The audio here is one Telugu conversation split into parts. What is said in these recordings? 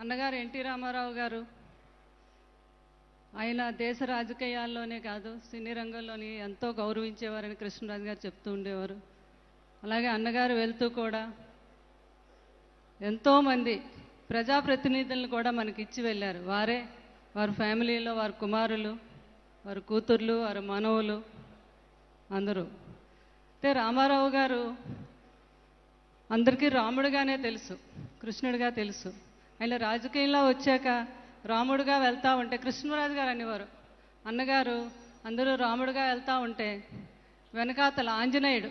అన్నగారు ఎన్టీ రామారావు గారు ఆయన దేశ రాజకీయాల్లోనే కాదు సినీ రంగంలోని ఎంతో గౌరవించేవారని కృష్ణరాజు గారు చెప్తూ ఉండేవారు. అలాగే అన్నగారు వెళ్తూ కూడా ఎంతోమంది ప్రజాప్రతినిధులను కూడా మనకి ఇచ్చి వెళ్ళారు. వారి ఫ్యామిలీలో వారి కుమారులు, వారి కూతుర్లు, వారి మనవులు అందరూ. అయితే రామారావు గారు అందరికీ రాముడుగానే తెలుసు, కృష్ణుడిగా తెలుసు. ఆయన రాజకీయంలో వచ్చాక రాముడుగా వెళ్తూ ఉంటే కృష్ణరాజు గారు అనేవారు, అన్నగారు అందరూ రాముడుగా వెళ్తూ ఉంటే వెనకాతల ఆంజనేయుడు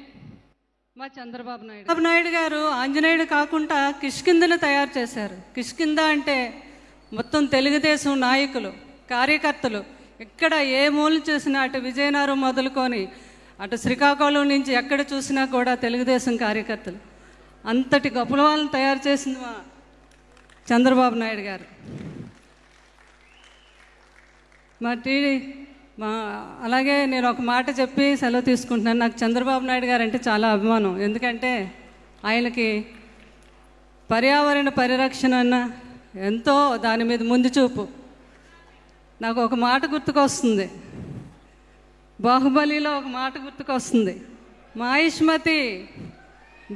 మా చంద్రబాబు నాయుడు గారు ఆంజనేయుడు కాకుండా కిష్కిందను తయారు చేశారు. కిష్కింద అంటే మొత్తం తెలుగుదేశం నాయకులు, కార్యకర్తలు ఎక్కడ ఏ మూలు చూసినా, అటు విజయనగరం మొదలుకొని అటు శ్రీకాకుళం నుంచి ఎక్కడ చూసినా కూడా తెలుగుదేశం కార్యకర్తలు. అంతటి గొప్ప వాళ్ళని తయారు చేసింది మా చంద్రబాబు నాయుడు గారు. అలాగే నేను ఒక మాట చెప్పి సెలవు తీసుకుంటున్నాను. నాకు చంద్రబాబు నాయుడు గారు అంటే చాలా అభిమానం. ఎందుకంటే ఆయనకి పర్యావరణ పరిరక్షణ అన్న ఎంతో దాని మీద ముందు చూపు. నాకు ఒక మాట గుర్తుకొస్తుంది, బాహుబలిలో ఒక మాట గుర్తుకొస్తుంది, మాహిష్మతి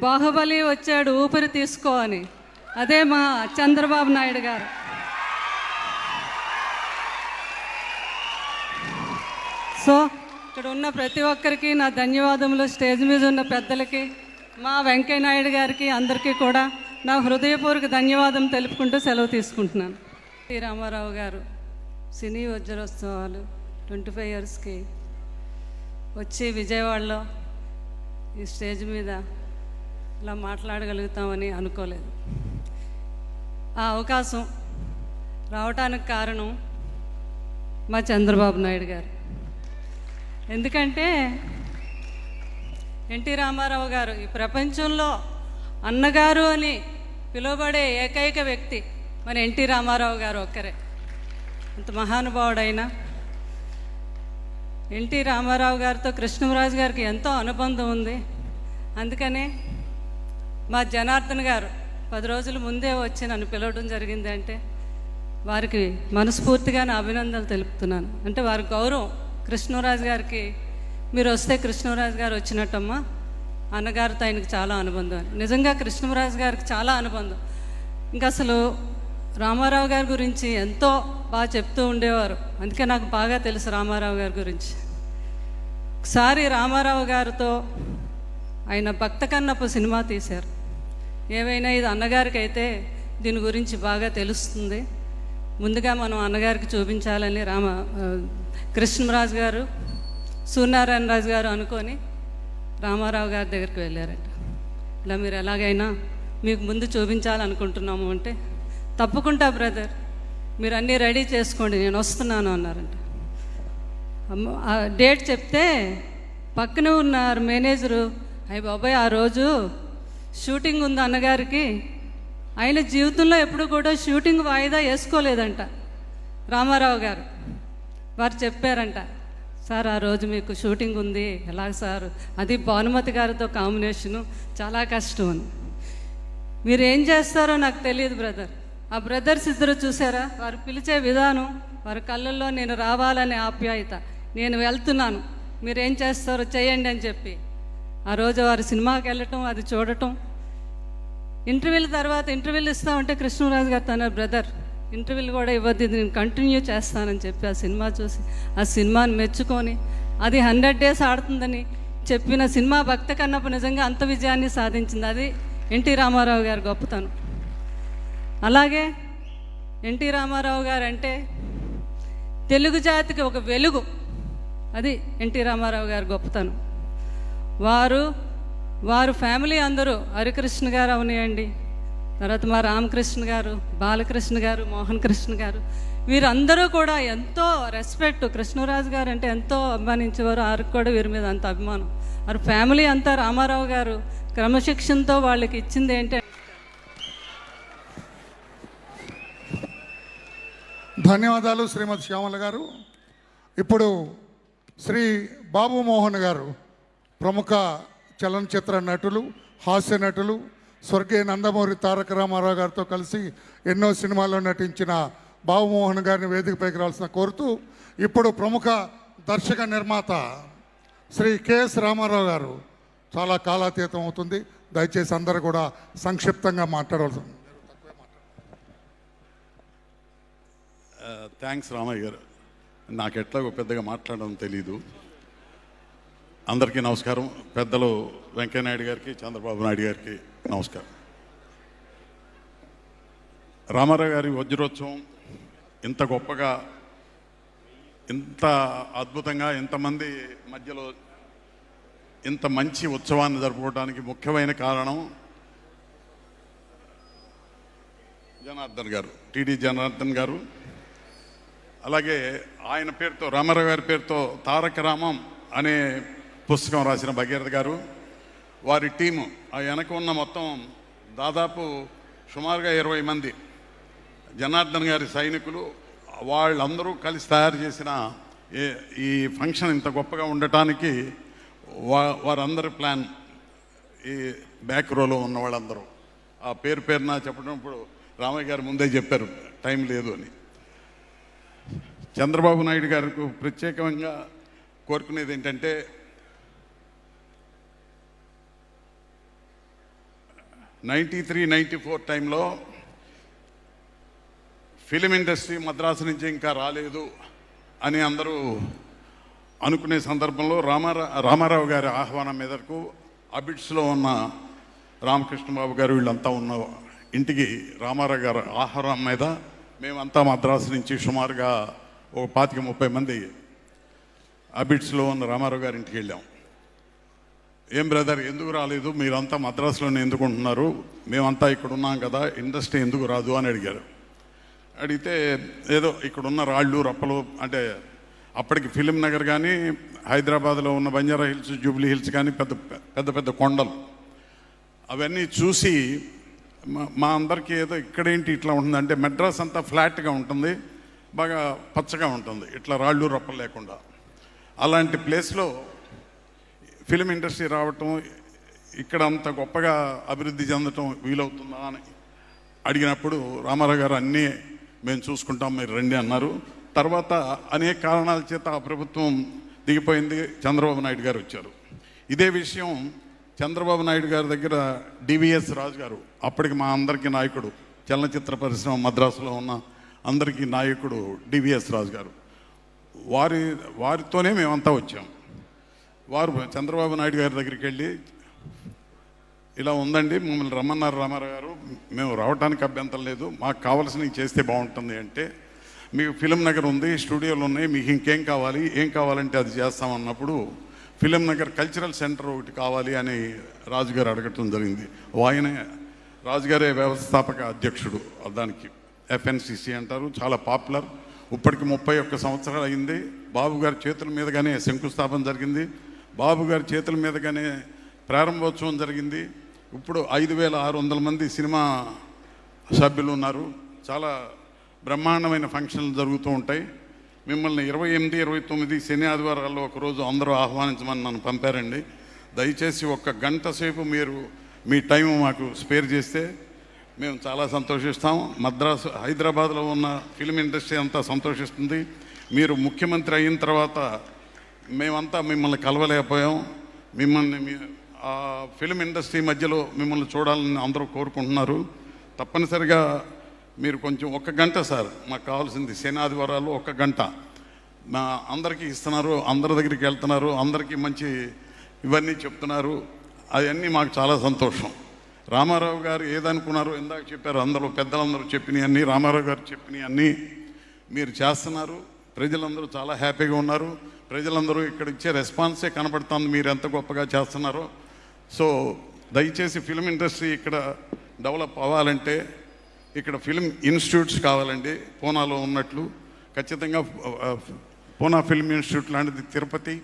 బాహుబలి వచ్చాడు ఊపిరి తీసుకో అని. అదే మా చంద్రబాబు నాయుడు గారు. సో ఇక్కడ ఉన్న ప్రతి ఒక్కరికి నా ధన్యవాదములు. స్టేజ్ మీద ఉన్న పెద్దలకి, మా వెంకయ్య నాయుడు గారికి, అందరికీ కూడా నా హృదయపూర్వక ధన్యవాదం తెలుపుకుంటూ సెలవు తీసుకుంటున్నాను. ఎన్టీ రామారావు గారు సినీ వజ్రోత్సవాలు 25 ఇయర్స్కి వచ్చి విజయవాడలో ఈ స్టేజ్ మీద ఇలా మాట్లాడగలుగుతామని అనుకోలేదు. ఆ అవకాశం రావటానికి కారణం మా చంద్రబాబు నాయుడు గారు. ఎందుకంటే ఎన్టీ రామారావు గారు ఈ ప్రపంచంలో అన్నగారు అని పిలువబడే ఏకైక వ్యక్తి మన ఎన్టీ రామారావు గారు ఒక్కరే. అంత మహానుభావుడైన ఎన్టీ రామారావు గారితో కృష్ణరాజు గారికి ఎంతో అనుబంధం ఉంది. అందుకనే మా జనార్దన్ గారు 10 రోజుల ముందే వచ్చి నన్ను పిలవడం జరిగింది. అంటే వారికి మనస్ఫూర్తిగా నా అభినందనలు తెలుపుతున్నాను. అంటే వారి గౌరవం కృష్ణరాజు గారికి, మీరు వస్తే కృష్ణరాజు గారు వచ్చినట్టమ్మా, అన్నగారితో ఆయనకు చాలా అనుబంధం. నిజంగా కృష్ణరాజు గారికి చాలా అనుబంధం. ఇంకా అసలు రామారావు గారి గురించి ఎంతో బాగా చెప్తూ ఉండేవారు. అందుకే నాకు బాగా తెలుసు రామారావు గారి గురించి. ఒకసారి రామారావు గారితో ఆయన భక్త కన్నప్ప సినిమా తీశారు. ఏవైనా ఇది అన్నగారికి అయితే దీని గురించి బాగా తెలుస్తుంది, ముందుగా మనం అన్నగారికి చూపించాలని కృష్ణరాజు గారు, సూర్యనారాయణ రాజు గారు అనుకొని రామారావు గారి దగ్గరికి వెళ్ళారట. ఇలా మీరు ఎలాగైనా మీకు ముందు చూపించాలనుకుంటున్నాము అంటే, తప్పకుండా బ్రదర్, మీరు అన్నీ రెడీ చేసుకోండి, నేను వస్తున్నాను అన్నారంట. ఆ డేట్ చెప్తే పక్కనే ఉన్నారు మేనేజరు, అయ్య బాబాయ్ ఆ రోజు షూటింగ్ ఉంది అన్నగారికి, ఆయన జీవితంలో ఎప్పుడు కూడా షూటింగ్ వాయిదా వేసుకోలేదంట రామారావు గారు. వారు చెప్పారంట, సార్ ఆ రోజు మీకు షూటింగ్ ఉంది, ఎలాగ సార్, అది భానుమతి గారితో కాంబినేషను, చాలా కష్టం అని. మీరు ఏం చేస్తారో నాకు తెలియదు బ్రదర్. ఆ బ్రదర్స్ ఇద్దరు చూసారా, వారు పిలిచే విధానం, వారి కళ్ళల్లో నేను రావాలనే ఆప్యాయత, నేను వెళ్తున్నాను మీరేం చేస్తారో చేయండి అని చెప్పి ఆ రోజు వారు సినిమాకి వెళ్ళటం, అది చూడటం. ఇంటర్వ్యూల తర్వాత ఇంటర్వ్యూలు ఇస్తామంటే కృష్ణరాజు గారు తన బ్రదర్ ఇంటర్వ్యూలు కూడా ఇవ్వద్దు, నేను కంటిన్యూ చేస్తానని చెప్పి ఆ సినిమా చూసి ఆ సినిమాని మెచ్చుకొని అది 100 days ఆడుతుందని చెప్పిన సినిమా భక్త కన్నప్ప నిజంగా అంత విజయాన్ని సాధించింది. అది ఎన్టీ రామారావు గారి గొప్పతనం. అలాగే ఎన్టీ రామారావు గారు అంటే తెలుగు జాతికి ఒక వెలుగు, అది ఎన్టీ రామారావు గారి గొప్పతనం. వారు ఫ్యామిలీ అందరూ, హరికృష్ణ గారు అవనియండి, తర్వాత మా రామకృష్ణ గారు, బాలకృష్ణ గారు, మోహన్ కృష్ణ గారు, వీరందరూ కూడా ఎంతో రెస్పెక్ట్. కృష్ణరాజు గారు అంటే ఎంతో అభిమానించేవారు, వారికి కూడా వీరి మీద అంత అభిమానం. వారి ఫ్యామిలీ అంతా రామారావు గారు క్రమశిక్షణతో వాళ్ళకి ఇచ్చింది ఏంటంటే. ధన్యవాదాలు శ్రీమతి శ్యామల గారు. ఇప్పుడు శ్రీ బాబు మోహన్ గారు, ప్రముఖ చలనచిత్ర నటులు, హాస్య నటులు, స్వర్గీయ నందమూరి తారక రామారావు గారితో కలిసి ఎన్నో సినిమాల్లో నటించిన బాబుమోహన్ గారిని వేదికపైకి రావాల్సిన కోరుతూ ఇప్పుడు ప్రముఖ దర్శక నిర్మాత శ్రీ కెఎస్ రామారావు గారు చాలా కాలాతీతం అవుతుంది. దయచేసి అందరూ కూడా సంక్షిప్తంగా మాట్లాడవలసింది. థ్యాంక్స్ రామయ్య గారు. నాకు ఎట్లాగో పెద్దగా మాట్లాడడం తెలీదు. అందరికీ నమస్కారం. పెద్దలు వెంకయ్యనాయుడు గారికి, చంద్రబాబు నాయుడు గారికి నమస్కారం. రామారావు గారి వజ్రోత్సవం ఇంత గొప్పగా, ఇంత అద్భుతంగా, ఇంతమంది మధ్యలో ఇంత మంచి ఉత్సవాన్ని జరుపుకోవడానికి ముఖ్యమైన కారణం జనార్దన్ గారు, టిడి జనార్దన్ గారు. అలాగే ఆయన పేరుతో, రామారావు గారి పేరుతో తారక రామం అనే పుస్తకం రాసిన భగీరథ గారు, వారి టీము, ఆ వెనక ఉన్న మొత్తం దాదాపు సుమారుగా 20 మంది జనార్దన్ గారి సైనికులు, వాళ్ళందరూ కలిసి తయారు చేసిన ఈ ఫంక్షన్ ఇంత గొప్పగా ఉండటానికి వారందరి ప్లాన్. ఈ బ్యాక్ రోలో ఉన్న వాళ్ళందరూ ఆ పేరున చెప్పడం ఇప్పుడు రామయ్య గారు ముందే చెప్పారు, టైం లేదు అని. చంద్రబాబు నాయుడు గారికి ప్రత్యేకంగా కోరుకునేది ఏంటంటే, 93-94 టైంలో ఫిలిం ఇండస్ట్రీ మద్రాసు నుంచి ఇంకా రాలేదు అని అందరూ అనుకునే సందర్భంలో రామారావు గారి ఆహ్వానం మేరకు అబిడ్స్లో ఉన్న రామకృష్ణబాబు గారు వీళ్ళంతా ఉన్న ఇంటికి రామారావు గారు ఆహ్వానం మీద మేమంతా మద్రాసు నుంచి సుమారుగా ఒక 25-30 మంది అబిడ్స్లో ఉన్న రామారావు గారి ఇంటికి వెళ్ళాం. ఏం బ్రదర్ ఎందుకు రాలేదు, మీరంతా మద్రాసులోనే ఎందుకు ఉంటున్నారు, మేమంతా ఇక్కడ ఉన్నాం కదా, ఇండస్ట్రీ ఎందుకు రాదు అని అడిగారు. అడిగితే ఏదో ఇక్కడున్న రాళ్ళు రప్పలు, అంటే అప్పటికి ఫిలిం నగర్ కానీ హైదరాబాద్లో ఉన్న బంజారా హిల్స్, జూబ్లీ హిల్స్ కానీ పెద్ద పెద్ద కొండలు, అవన్నీ చూసి మా అందరికీ ఏదో ఇక్కడేంటి ఇట్లా ఉంటుందంటే, మెడ్రాస్ అంతా ఫ్లాట్గా ఉంటుంది, బాగా పచ్చగా ఉంటుంది, ఇట్లా రాళ్ళు రప్పలు లేకుండా. అలాంటి ప్లేస్లో ఫిలిం ఇండస్ట్రీ రావటం, ఇక్కడ అంత గొప్పగా అభివృద్ధి చెందటం వీలవుతుందా అని అడిగినప్పుడు రామారావు గారు అన్నీ మేము చూసుకుంటాం, మీరు రండి అన్నారు. తర్వాత అనేక కారణాల చేత ఆ ప్రభుత్వం దిగిపోయింది, చంద్రబాబు నాయుడు గారు వచ్చారు. ఇదే విషయం చంద్రబాబు నాయుడు గారి దగ్గర డివిఎస్ రాజు గారు, అప్పటికి మా అందరికీ నాయకుడు, చలనచిత్ర పరిశ్రమ మద్రాసులో ఉన్న అందరికీ నాయకుడు డివిఎస్ రాజు గారు, వారితోనే మేమంతా వచ్చాం. వారు చంద్రబాబు నాయుడు గారి దగ్గరికి వెళ్ళి, ఇలా ఉందండి, మమ్మల్ని రమ్మన్నారు రామారావు గారు, మేము రావడానికి అభ్యంతరం లేదు, మాకు కావాల్సినవి చేస్తే బాగుంటుంది అంటే, మీకు ఫిలిం నగర్ ఉంది, స్టూడియోలు ఉన్నాయి, మీకు ఇంకేం కావాలి, ఏం కావాలంటే అది చేస్తామన్నప్పుడు ఫిలిం నగర్ కల్చరల్ సెంటర్ ఒకటి కావాలి అని రాజుగారు అడగటం జరిగింది. ఆయనే రాజుగారే వ్యవస్థాపక అధ్యక్షుడు దానికి, ఎఫ్ఎన్సిసి అంటారు, చాలా పాపులర్. ఇప్పటికి 31 సంవత్సరాలు అయింది. బాబు గారి చేతుల మీదుగానే శంకుస్థాపన జరిగింది, బాబు గారి చేతుల మీదుగానే ప్రారంభోత్సవం జరిగింది. ఇప్పుడు 5,600 మంది సినిమా సభ్యులు ఉన్నారు. చాలా బ్రహ్మాండమైన ఫంక్షన్లు జరుగుతూ ఉంటాయి. మిమ్మల్ని 28, 29 శని ఆదివారాల్లో ఒకరోజు అందరూ ఆహ్వానించమని నన్ను పంపారండి. దయచేసి 1 గంట సేపు మీరు మీ టైం మాకు స్పేర్ చేస్తే మేము చాలా సంతోషిస్తాం. మద్రాసు, హైదరాబాద్లో ఉన్న ఫిలిం ఇండస్ట్రీ అంతా సంతోషిస్తుంది. మీరు ముఖ్యమంత్రి అయిన తర్వాత మేమంతా మిమ్మల్ని కలవలేకపోయాం. మిమ్మల్ని ఆ ఫిలిం ఇండస్ట్రీ మధ్యలో మిమ్మల్ని చూడాలని అందరూ కోరుకుంటున్నారు. తప్పనిసరిగా మీరు కొంచెం 1 గంట సార్, మాకు కావాల్సింది శని ఆదివారాలు 1 గంట మా అందరికీ ఇస్తున్నారు, అందరి దగ్గరికి వెళ్తున్నారు, అందరికీ మంచి ఇవన్నీ చెప్తున్నారు. అవన్నీ మాకు చాలా సంతోషం. రామారావు గారు ఏదనుకున్నారో ఇందాక చెప్పారు, అందరూ పెద్దలందరూ చెప్పినవి అన్నీ, రామారావు గారు చెప్పినవి అన్నీ మీరు చేస్తున్నారు. ప్రజలందరూ చాలా హ్యాపీగా ఉన్నారు. ప్రజలందరూ ఇక్కడ ఇచ్చే రెస్పాన్సే కనబడుతుంది మీరు ఎంత గొప్పగా చేస్తున్నారో. సో దయచేసి ఫిలిం ఇండస్ట్రీ ఇక్కడ డెవలప్ అవ్వాలంటే ఇక్కడ ఫిలిం ఇన్స్టిట్యూట్స్ కావాలండి. పూనాలో ఉన్నట్లు ఖచ్చితంగా పూనా ఫిల్మ్ ఇన్స్టిట్యూట్ లాంటిది తిరుపతి,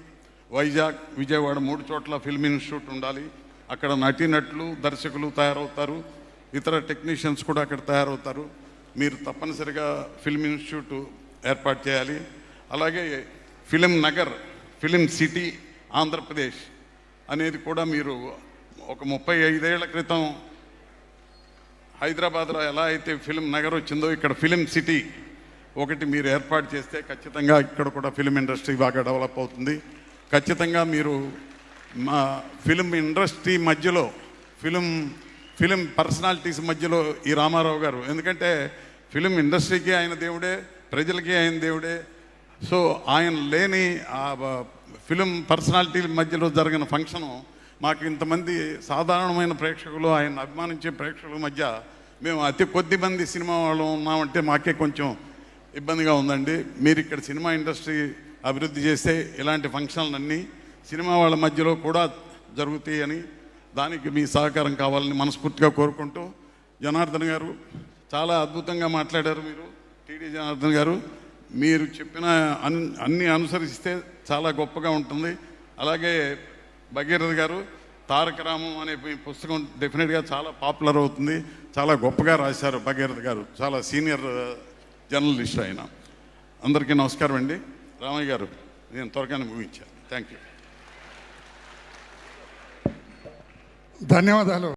వైజాగ్, విజయవాడ 3 చోట్ల ఫిల్మ్ ఇన్స్టిట్యూట్ ఉండాలి. అక్కడ నటీనటులు, దర్శకులు తయారవుతారు, ఇతర టెక్నీషియన్స్ కూడా అక్కడ తయారవుతారు. మీరు తప్పనిసరిగా ఫిల్మ్ ఇన్స్టిట్యూట్ ఏర్పాటు చేయాలి. అలాగే film Nagar, film city Andhra Pradesh అనేది కూడా మీరు ఒక 35 ఏళ్ల క్రితం హైదరాబాద్లో ఎలా అయితే ఫిలిం నగర్ వచ్చిందో ఇక్కడ ఫిలిం సిటీ ఒకటి మీరు ఏర్పాటు చేస్తే ఖచ్చితంగా ఇక్కడ కూడా ఫిలిం ఇండస్ట్రీ బాగా డెవలప్ అవుతుంది. ఖచ్చితంగా మీరు మా ఫిలిం ఇండస్ట్రీ మధ్యలో ఫిలిం పర్సనాలిటీస్ మధ్యలో ఈ రామారావు గారు, ఎందుకంటే ఫిలిం ఇండస్ట్రీకి ఆయన దేవుడే, ప్రజలకి ఆయన దేవుడే. సో ఆయన లేని ఆ ఫిలిం పర్సనాలిటీల మధ్యలో జరిగిన ఫంక్షను మాకు ఇంతమంది సాధారణమైన ప్రేక్షకులు, ఆయన అభిమానించే ప్రేక్షకుల మధ్య మేము అతి కొద్ది మంది సినిమా వాళ్ళు ఉన్నామంటే మాకే కొంచెం ఇబ్బందిగా ఉందండి. మీరు ఇక్కడ సినిమా ఇండస్ట్రీ అభివృద్ధి చేస్తే ఇలాంటి ఫంక్షన్లన్నీ సినిమా వాళ్ళ మధ్యలో కూడా జరుగుతాయి అని, దానికి మీ సహకారం కావాలని మనస్ఫూర్తిగా కోరుకుంటూ, జనార్దన్ గారు చాలా అద్భుతంగా మాట్లాడారు. మీరు టీడీ జనార్దన్ గారు, మీరు చెప్పిన అన్నీ అనుసరిస్తే చాలా గొప్పగా ఉంటుంది. అలాగే భగీరథ గారు, తారక రామం అనే పుస్తకం డెఫినెట్గా చాలా పాపులర్ అవుతుంది. చాలా గొప్పగా రాశారు భగీరథ గారు, చాలా సీనియర్ జర్నలిస్ట్ ఆయన. అందరికీ నమస్కారం అండి. రామయ్య గారు, నేను త్వరగానే ముగించాను. Thank you. ధన్యవాదాలు.